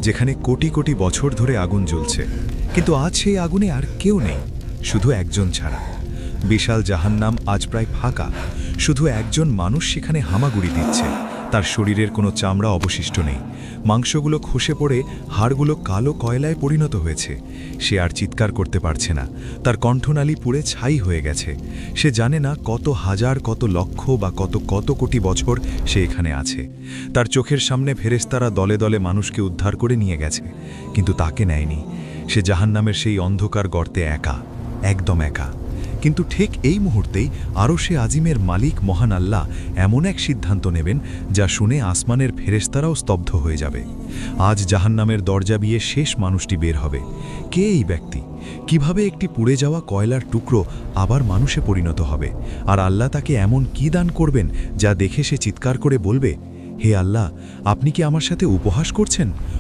যেখানে কোটি কোটি বছর ধরে আগুন জ্বলছে, কিন্তু আজ সেই আগুনে আর কেউ নেই, শুধু একজন ছাড়া। বিশাল জাহান্নাম আজ প্রায় ফাঁকা, শুধু একজন মানুষ সেখানে হামাগুড়ি দিচ্ছে। তার শরীরের কোনো চামড়া অবশিষ্ট নেই, মাংসগুলো খসে পড়ে হাড়গুলো কালো কয়লায় পরিণত হয়েছে। সে আর চিৎকার করতে পারছে না, তার কণ্ঠনালী পুড়ে ছাই হয়ে গেছে। সে জানে না কত হাজার, কত লক্ষ বা কত কত কোটি বছর সে এখানে আছে। তার চোখের সামনে ফেরেশতারা দলে দলে মানুষকে উদ্ধার করে নিয়ে গেছে, কিন্তু তাকে নেয়নি। সে জাহান্নামের সেই অন্ধকার গর্তে একা, একদম একা। কিন্তু ঠিক এই মুহূর্তেই আরশে আজিমের মালিক মহান আল্লাহ এমন এক সিদ্ধান্ত নেবেন যা শুনে আসমানের ফেরেশতারাও স্তব্ধ হয়ে যাবে। আজ জাহান্নামের দরজা দিয়ে শেষ মানুষটি বের হবে। কে এই ব্যক্তি? কিভাবে একটি পুড়ে যাওয়া কয়লার টুকরো আবার মানুষে পরিণত হবে? আর আল্লাহ তাকে এমন কি দান করবেন যা দেখে সে চিৎকার করে বলবে, হে আল্লাহ, আপনি কি আমার সাথে উপহাস করছেন?